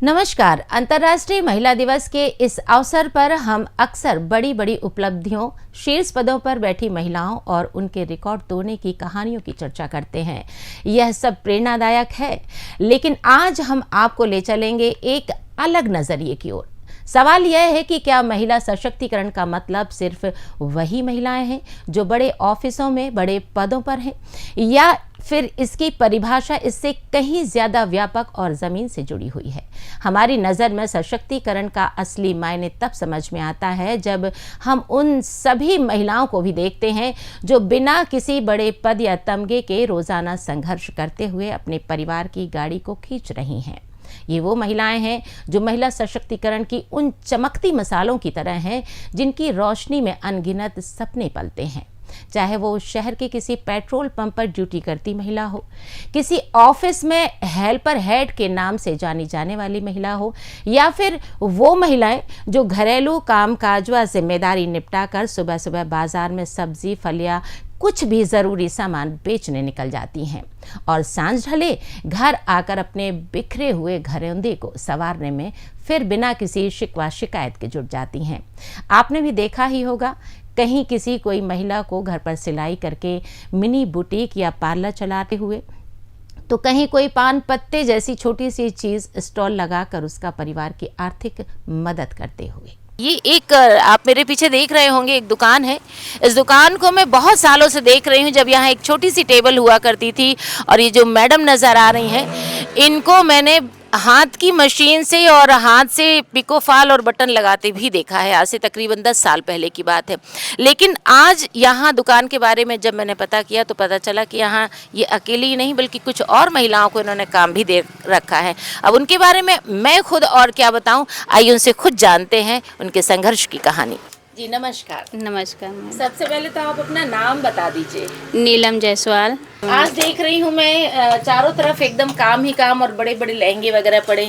नमस्कार। अंतर्राष्ट्रीय महिला दिवस के इस अवसर पर हम अक्सर बड़ी बड़ी उपलब्धियों, शीर्ष पदों पर बैठी महिलाओं और उनके रिकॉर्ड तोड़ने की कहानियों की चर्चा करते हैं। यह सब प्रेरणादायक है, लेकिन आज हम आपको ले चलेंगे एक अलग नजरिए की ओर। सवाल यह है कि क्या महिला सशक्तिकरण का मतलब सिर्फ वही महिलाएं हैं जो बड़े ऑफिसों में बड़े पदों पर हैं, या फिर इसकी परिभाषा इससे कहीं ज्यादा व्यापक और जमीन से जुड़ी हुई है। हमारी नज़र में सशक्तिकरण का असली मायने तब समझ में आता है जब हम उन सभी महिलाओं को भी देखते हैं जो बिना किसी बड़े पद या तमगे के रोजाना संघर्ष करते हुए अपने परिवार की गाड़ी को खींच रही हैं। ये वो महिलाएं हैं जो महिला सशक्तिकरण की उन चमकती मिसालों की तरह हैं जिनकी रोशनी में अनगिनत सपने पलते हैं। चाहे वो शहर के किसी पेट्रोल पंप पर ड्यूटी करती महिला हो, किसी ऑफिस में हेल्पर हेड के नाम से जानी जाने वाली महिला हो, या फिर वो महिलाएं जो घरेलू कामकाज व जिम्मेदारी निपटा कर सुबह सुबह बाजार में सब्जी, फल या कुछ भी ज़रूरी सामान बेचने निकल जाती हैं और सांझ ढले घर आकर अपने बिखरे हुए घरौंदे को संवारने में फिर बिना किसी शिकवा शिकायत के जुट जाती हैं। आपने भी देखा ही होगा, कहीं किसी कोई महिला को घर पर सिलाई करके मिनी बुटीक या पार्लर चलाते हुए, तो कहीं कोई पान पत्ते जैसी छोटी सी चीज़ स्टॉल लगाकर उसका परिवार की आर्थिक मदद करते हुए। ये एक आप मेरे पीछे देख रहे होंगे, एक दुकान है। इस दुकान को मैं बहुत सालों से देख रही हूँ, जब यहाँ एक छोटी सी टेबल हुआ करती थी। और ये जो मैडम नज़र आ रही हैं, इनको मैंने हाथ की मशीन से और हाथ से पिको फाल और बटन लगाते भी देखा है। आज से तकरीबन 10 साल पहले की बात है। लेकिन आज यहाँ दुकान के बारे में जब मैंने पता किया तो पता चला कि यहाँ ये अकेली ही नहीं बल्कि कुछ और महिलाओं को इन्होंने काम भी दे रखा है। अब उनके बारे में मैं खुद और क्या बताऊँ, आइए उनसे खुद जानते हैं उनके संघर्ष की कहानी। जी नमस्कार। नमस्कार। सबसे पहले तो आप अपना नाम बता दीजिए। नीलम जायसवाल। आज देख रही हूँ मैं चारों तरफ एकदम काम ही काम और बड़े बड़े लहंगे वगैरह पड़े।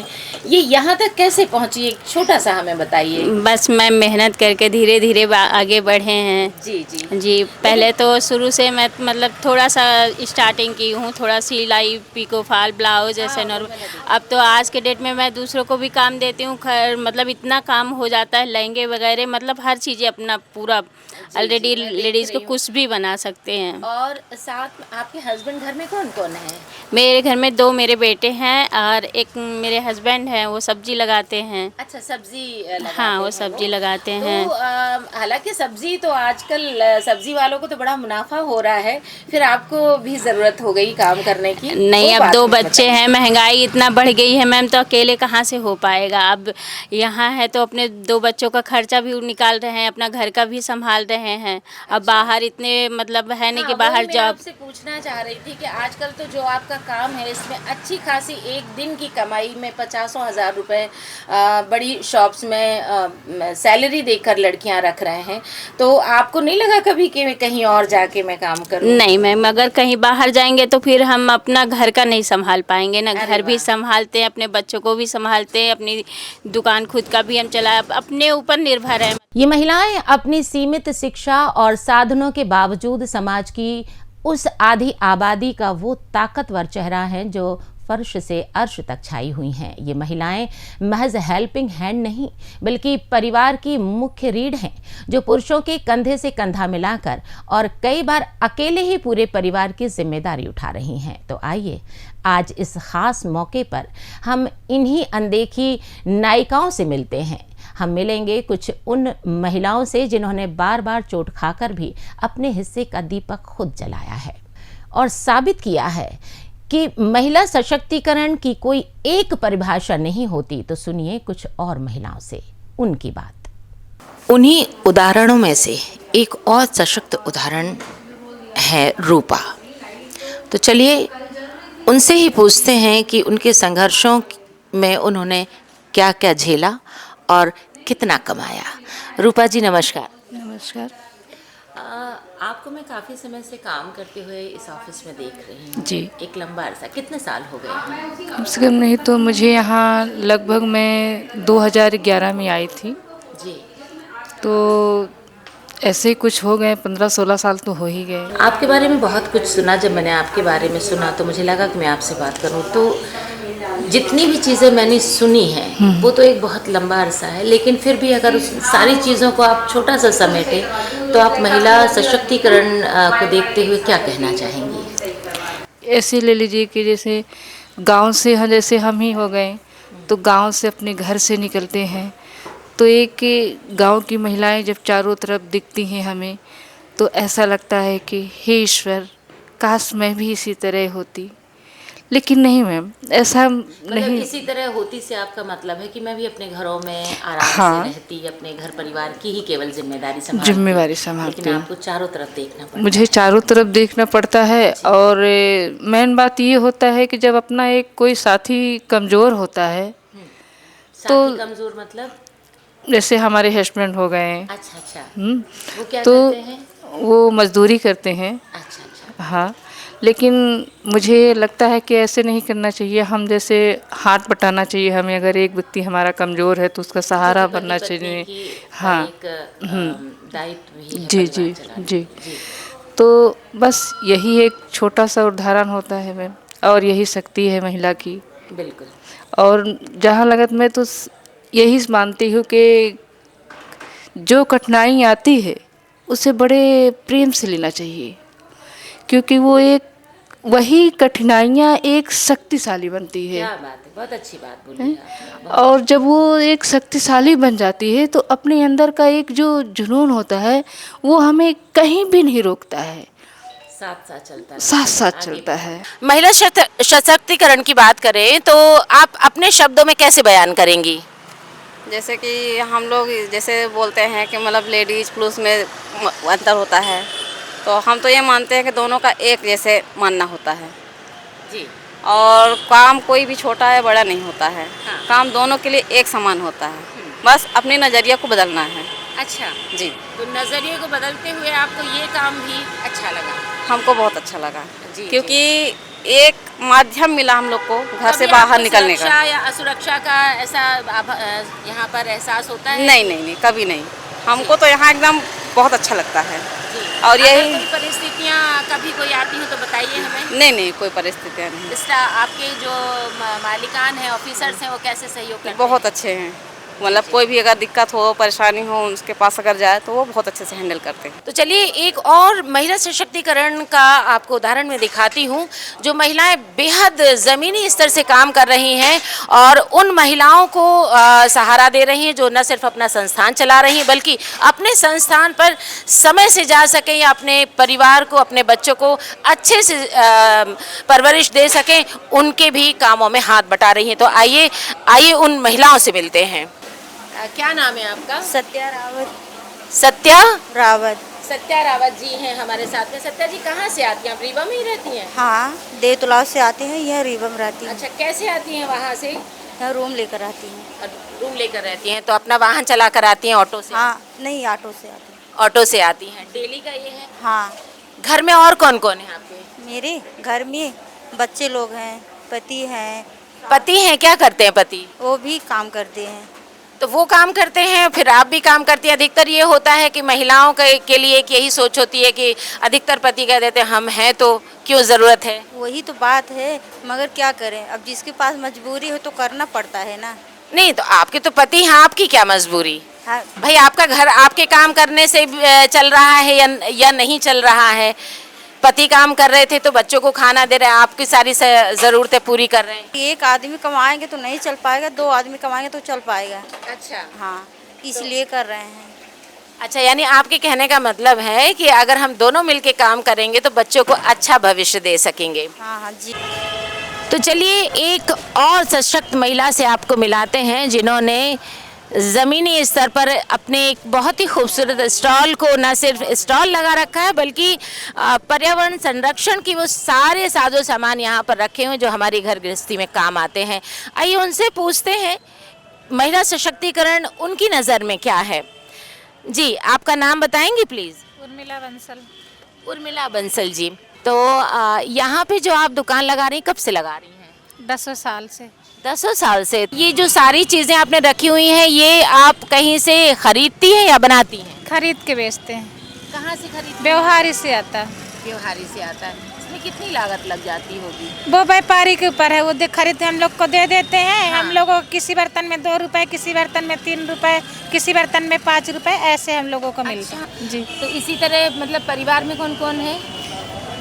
ये यहाँ तक कैसे पहुँची, एक छोटा सा हमें बताइए। बस मैं मेहनत करके धीरे धीरे आगे बढ़े हैं। जी जी जी। पहले तो शुरू से मैं मतलब थोड़ा सा स्टार्टिंग की हूँ, थोड़ा सिलाई, पिको फॉल, ब्लाउज ऐसे नॉर्मल। अब तो आज के डेट में मैं दूसरों को भी काम देती हूँ। मतलब इतना काम हो जाता है, लहंगे वगैरह, मतलब हर चीज़ें अपना पूरा ऑलरेडी लेडीज़ को कुछ भी बना सकते हैं। और साथ में आपके हस्बैंड घर में कौन कौन है? मेरे घर में 2 मेरे बेटे हैं और एक मेरे हस्बैंड हैं, वो सब्जी लगाते हैं। अच्छा, सब्जी लगाते हाँ, वो हैं सब्जी लगाते हैं। तो हालांकि सब्जी तो आजकल सब्जी वालों को तो बड़ा मुनाफा हो रहा है, फिर आपको भी ज़रूरत हो गई काम करने की? नहीं, अब 2 बच्चे हैं, महंगाई इतना बढ़ गई है मैम, तो अकेले कहाँ से हो पाएगा। अब यहाँ है तो अपने 2 बच्चों का खर्चा भी निकाल रहे हैं, अपना घर का भी संभाल रहे हैं। अब बाहर इतने मतलब है नहीं कि बाहर जॉब। आपसे पूछना चाह रही थी कि आजकल तो जो आपका काम है इसमें अच्छी खासी एक दिन की कमाई में 50,000 रुपए बड़ी शॉप्स में सैलरी देकर लड़कियां रख रहे हैं, तो आपको नहीं लगा कभी कि कहीं और जाके मैं काम करूं? नहीं मैम, अगर कहीं बाहर जाएंगे तो फिर हम अपना घर का नहीं संभाल पाएंगे ना। घर भी संभालते हैं, अपने बच्चों को भी संभालते हैं, अपनी दुकान खुद का भी हम चलाए, अपने ऊपर निर्भर है। ये महिलाएं अपनी सीमित शिक्षा और साधनों के बावजूद समाज की उस आधी आबादी का वो ताकतवर चेहरा है जो फर्श से अर्श तक छाई हुई हैं। ये महिलाएं महज हेल्पिंग हैंड नहीं बल्कि परिवार की मुख्य रीढ़ हैं, जो पुरुषों के कंधे से कंधा मिलाकर और कई बार अकेले ही पूरे परिवार की जिम्मेदारी उठा रही हैं। तो आइए आज इस खास मौके पर हम इन्हीं अनदेखी नायिकाओं से मिलते हैं। हम मिलेंगे कुछ उन महिलाओं से जिन्होंने बार बार चोट खाकर भी अपने हिस्से का दीपक खुद जलाया है और साबित किया है कि महिला सशक्तिकरण की कोई एक परिभाषा नहीं होती। तो सुनिए कुछ और महिलाओं से उनकी बात। उन्हीं उदाहरणों में से एक और सशक्त उदाहरण है रूपा। तो चलिए उनसे ही पूछते हैं कि उनके संघर्षों में उन्होंने क्या क्या झेला और कितना कमाया। रूपा जी नमस्कार। नमस्कार। आपको मैं काफ़ी समय से काम करते हुए इस ऑफिस में देख रही हूँ। जी। एक लंबा अरसा, कितने साल हो गए? कम से कम नहीं तो मुझे यहाँ लगभग मैं 2011 में आई थी। जी। तो ऐसे ही कुछ हो गए, 15-16 साल तो हो ही गए। आपके बारे में बहुत कुछ सुना। जब मैंने आपके बारे में सुना तो मुझे लगा कि मैं आपसे बात करूं। तो जितनी भी चीज़ें मैंने सुनी हैं वो तो एक बहुत लंबा अरसा है, लेकिन फिर भी अगर उस सारी चीज़ों को आप छोटा सा समेटे तो आप महिला सशक्तिकरण को देखते हुए क्या कहना चाहेंगी? ऐसे ले लीजिए कि जैसे गांव से जैसे हम ही हो गए, तो गांव से अपने घर से निकलते हैं तो एक गांव की महिलाएं जब चारों तरफ दिखती हैं हमें, तो ऐसा लगता है कि हे ईश्वर, काश मैं भी इसी तरह होती। लेकिन नहीं मैम, ऐसा मतलब नहीं। इसी तरह होती से आपका मतलब है कि मैं भी अपने घरों में आराम हाँ। से रहती, अपने घर परिवार की ही केवल जिम्मेदारी संभालती, जिम्मेवारी संभालती लेकिन हूँ। आपको चारों तरफ देखना पड़ता मुझे चारों तरफ देखना पड़ता है। और मेन बात ये होता है कि जब अपना एक कोई साथी कमज़ोर होता है, साथी कमजोर मतलब? जैसे हमारे हस्बैंड हो गए, अच्छा अच्छा, वो क्या तो करते हैं? वो मजदूरी करते हैं। अच्छा अच्छा, हाँ, लेकिन मुझे लगता है कि ऐसे नहीं करना चाहिए। हम जैसे हाथ बटाना चाहिए हमें। अगर एक व्यक्ति हमारा कमज़ोर है तो उसका सहारा क्योंकि बनना पति-पत्नी चाहिए। का हाँ, एक दायित्व भी है जी परिवार जी चलाने जी। का। जी, तो बस यही एक छोटा सा उदाहरण होता है मैम, और यही शक्ति है महिला की। बिल्कुल। और जहाँ लगत मैं तो यही मानती हूँ कि जो कठिनाई आती है उसे बड़े प्रेम से लेना चाहिए, क्योंकि वो एक वही कठिनाइयाँ एक शक्तिशाली बनती है। क्या बात है, बहुत अच्छी बात बोली है आपने। और जब वो एक शक्तिशाली बन जाती है तो अपने अंदर का एक जो जुनून होता है वो हमें कहीं भी नहीं रोकता है, साथ साथ चलता साथ साथ आगे चलता है। महिला सशक्तिकरण की बात करें तो आप अपने शब्दों में कैसे बयान करेंगी? जैसे कि हम लोग जैसे बोलते हैं कि मतलब लेडीज पुरुष में अंतर होता है, तो हम तो ये मानते हैं कि दोनों का एक जैसे मानना होता है। जी, और काम कोई भी छोटा या बड़ा नहीं होता है। हाँ। काम दोनों के लिए एक समान होता है, बस अपने नज़रिया को बदलना है। अच्छा। जी, तो नज़रिए को बदलते हुए आपको ये काम भी अच्छा लगा? हमको बहुत अच्छा लगा जी, क्योंकि एक माध्यम मिला हम लोग को घर से कभी बाहर आपको निकलने का। सुरक्षा या असुरक्षा का ऐसा यहाँ पर एहसास होता है? नहीं नहीं नहीं, कभी नहीं। हमको तो यहाँ एकदम बहुत अच्छा लगता है। जी। और अगर यही कोई परिस्थितियाँ कभी कोई आती हो तो बताइए हमें। नहीं नहीं, कोई परिस्थितियाँ नहीं। आपके जो मालिकान हैं, ऑफिसर्स हैं, वो कैसे सहयोग करते हैं? बहुत अच्छे हैं। मतलब कोई भी अगर दिक्कत हो, परेशानी हो, उसके पास अगर जाए तो वो बहुत अच्छे से हैंडल करते हैं। तो चलिए एक और महिला सशक्तिकरण का आपको उदाहरण मैं दिखाती हूँ, जो महिलाएं बेहद ज़मीनी स्तर से काम कर रही हैं और उन महिलाओं को सहारा दे रही हैं जो न सिर्फ अपना संस्थान चला रही हैं बल्कि अपने संस्थान पर समय से जा सकें या अपने परिवार को, अपने बच्चों को अच्छे से परवरिश दे सकें, उनके भी कामों में हाथ बटा रही हैं। तो आइए आइए उन महिलाओं से मिलते हैं। क्या नाम है आपका? सत्या रावत। सत्या रावत। सत्या रावत जी हैं हमारे साथ में। सत्या जी कहाँ से आती हैं? आप रीवा में ही रहती हैं? हाँ, देवतलाव से आते हैं, यह रीवम रहती हैं। अच्छा, कैसे आती हैं वहाँ से? यहाँ रूम लेकर आती हैं। और रूम लेकर रहती हैं तो अपना वाहन चला कर आती हैं ऑटो से? हाँ, नहीं ऑटो से आती हैं। ऑटो से आती हैं। डेली का ये है? हाँ, घर में और कौन कौन है आपके? मेरे घर में बच्चे लोग हैं, पति हैं, पति हैं, क्या करते हैं पति? वो भी काम करते हैं। तो वो काम करते हैं, फिर आप भी काम करती हैं। अधिकतर ये होता है कि महिलाओं के लिए एक यही सोच होती है कि अधिकतर पति कह देते हैं हम हैं तो क्यों ज़रूरत है। वही तो बात है, मगर क्या करें, अब जिसके पास मजबूरी हो तो करना पड़ता है ना। नहीं तो आपके तो पति हैं, आपकी क्या मजबूरी? हाँ, भाई आपका घर आपके काम करने से चल रहा है या नहीं चल रहा है? पति काम कर रहे थे तो बच्चों को खाना दे रहे हैं, आपकी सारी ज़रूरतें पूरी कर रहे हैं। एक आदमी कमाएंगे तो नहीं चल पाएगा, दो आदमी कमाएंगे तो चल पाएगा। अच्छा। हाँ, इसलिए कर रहे हैं। अच्छा, यानी आपके कहने का मतलब है कि अगर हम दोनों मिलके काम करेंगे तो बच्चों को अच्छा भविष्य दे सकेंगे। हाँ हाँ जी। तो चलिए एक और सशक्त महिला से आपको मिलाते हैं जिन्होंने ज़मीनी स्तर पर अपने एक बहुत ही खूबसूरत स्टॉल को न सिर्फ स्टॉल लगा रखा है बल्कि पर्यावरण संरक्षण की वो सारे साजो सामान यहाँ पर रखे हुए जो हमारी घर गृहस्थी में काम आते हैं। आइए उनसे पूछते हैं महिला सशक्तिकरण उनकी नज़र में क्या है। जी, आपका नाम बताएंगी प्लीज़? उर्मिला बंसल। उर्मिला बंसल जी, तो यहाँ पे जो आप दुकान लगा रही हैं कब से लगा रही हैं? 10 साल से। 10 साल से। ये जो सारी चीज़ें आपने रखी हुई हैं ये आप कहीं से खरीदती हैं या बनाती हैं? खरीद के बेचते हैं। कहाँ से खरीदती हैं? व्यवहारी से आता है। व्यवहारी से आता है। इसमें कितनी लागत लग जाती होगी? वो व्यापारी के ऊपर है, वो खरीद हम लोग को दे देते हैं। हम लोगों को किसी बर्तन में 2 रुपए, किसी बर्तन में 3 रुपए, किसी बर्तन में 5 रुपए, ऐसे हम लोगों को मिलता है जी। तो इसी तरह मतलब परिवार में कौन कौन है?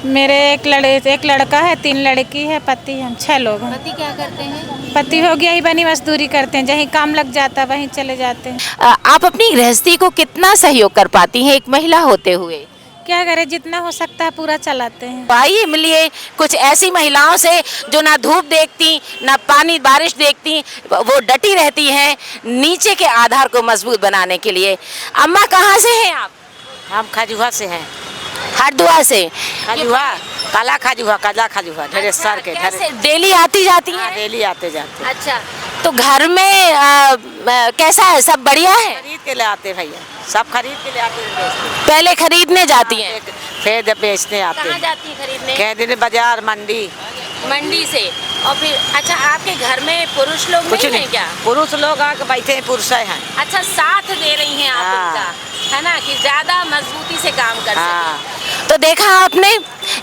मेरे एक लड़का है, 3 लड़की है, पति हम 6 लोग हैं। पति क्या करते हैं? पति हो गया ही बनी मजदूरी करते हैं, जहीं काम लग जाता वहीं चले जाते हैं। आप अपनी गृहस्थी को कितना सहयोग कर पाती हैं एक महिला होते हुए? क्या करें, जितना हो सकता है पूरा चलाते हैं। आइए मिलिए कुछ ऐसी महिलाओं से जो ना धूप देखती ना पानी बारिश देखती, वो डटी रहती हैं नीचे के आधार को मजबूत बनाने के लिए। अम्मा कहाँ से हैं आप? हम खजुआ से हैं। हरदुआ से? खजुआ, काला खजुआ ढेरेश्वर के। कैसे डेली आती जाती हाँ, हैं? डेली आते जाते। अच्छा, तो घर में कैसा है, सब बढ़िया है? खरीद के ले आते भैया, सब खरीद के ले आते हैं। पहले खरीदने जाती हैं? फिर जब बेचने आते कहाँ हैं। जाती हैं खरीदने? कह दिन बाजार मंडी। मंडी से। और फिर अच्छा, आपके घर में पुरुष लोग कुछ नहीं हैं क्या? पुरुष लोग आके बैठे हैं, पुरुष हैं। अच्छा, साथ दे रही हैं आप हाँ। उनका, है ना, कि ज्यादा मजबूती से काम कर हाँ। सकें। तो देखा आपने,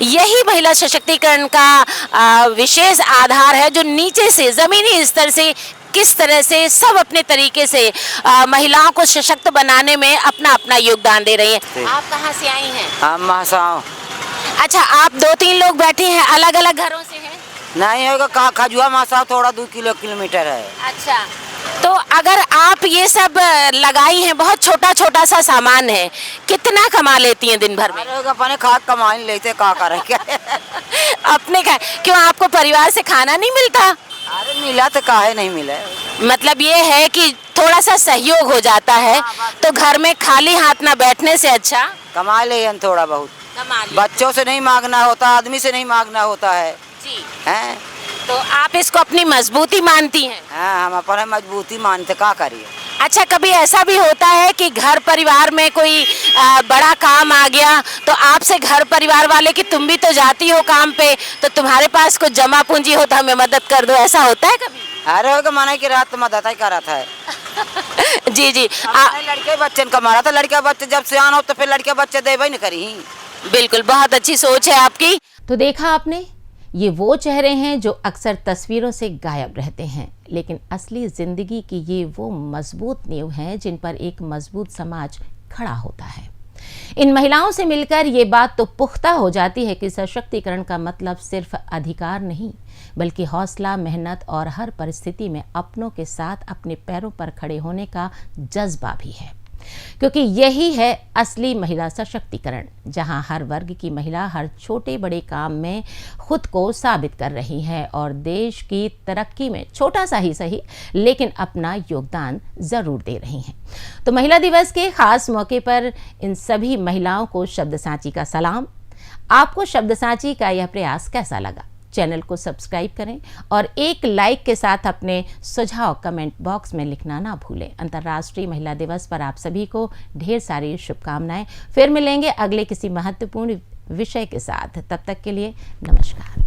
यही महिला सशक्तिकरण का विशेष आधार है, जो नीचे से जमीनी स्तर से किस तरह से सब अपने तरीके से महिलाओं को सशक्त बनाने में अपना अपना योगदान दे रही हैं। आप कहाँ से आई हैं? हम महासाओ। अच्छा, आप 2-3 लोग बैठे हैं, अलग अलग घरों से हैं? नहीं होगा, कहाँ खजुआ महासाओ थोड़ा 2 किलोमीटर है। अच्छा, तो अगर आप ये सब लगाई हैं, बहुत छोटा छोटा सा सामान है, कितना कमा लेती हैं दिन भर में? अरे अपने खाद कमा ही लेते, का करे क्या। अपने का क्यों, आपको परिवार से खाना नहीं मिलता? अरे मिला तो काहे नहीं मिला। मतलब ये है कि थोड़ा सा सहयोग हो जाता है, तो घर में खाली हाथ ना बैठने से अच्छा कमा ले हम थोड़ा बहुत। कमा ले। बच्चों से नहीं मांगना होता, आदमी से नहीं मांगना होता है। जी। हैं? तो आप इसको अपनी मजबूती मानती हैं? हाँ, हम अपने मजबूती मानते, का करिए। अच्छा, कभी ऐसा भी होता है कि घर परिवार में कोई बड़ा काम आ गया, तो आपसे घर परिवार वाले कि तुम भी तो जाती हो काम पे, तो तुम्हारे पास कुछ जमा पूंजी हो तो हमें मदद कर दो, ऐसा होता है कभी? अरे होगा माना कि रात तो मदद ही कर रहा था। जी जी। लड़के बच्चे का मारा था, लड़के बच्चे जब सियान हो तो फिर लड़के बच्चे देवे नहीं करी। बिल्कुल, बहुत अच्छी सोच है आपकी। तो देखा आपने, ये वो चेहरे हैं जो अक्सर तस्वीरों से गायब रहते हैं, लेकिन असली जिंदगी की ये वो मजबूत नींव हैं जिन पर एक मजबूत समाज खड़ा होता है। इन महिलाओं से मिलकर ये बात तो पुख्ता हो जाती है कि सशक्तिकरण का मतलब सिर्फ अधिकार नहीं, बल्कि हौसला, मेहनत और हर परिस्थिति में अपनों के साथ अपने पैरों पर खड़े होने का जज्बा भी है। क्योंकि यही है असली महिला सशक्तिकरण, जहां हर वर्ग की महिला हर छोटे बड़े काम में खुद को साबित कर रही है और देश की तरक्की में छोटा सा ही सही लेकिन अपना योगदान जरूर दे रही हैं। तो महिला दिवस के खास मौके पर इन सभी महिलाओं को शब्द सांची का सलाम। आपको शब्द सांची का यह प्रयास कैसा लगा? चैनल को सब्सक्राइब करें और एक लाइक के साथ अपने सुझाव कमेंट बॉक्स में लिखना ना भूलें। अंतर्राष्ट्रीय महिला दिवस पर आप सभी को ढेर सारी शुभकामनाएं। फिर मिलेंगे अगले किसी महत्वपूर्ण विषय के साथ। तब तक के लिए नमस्कार।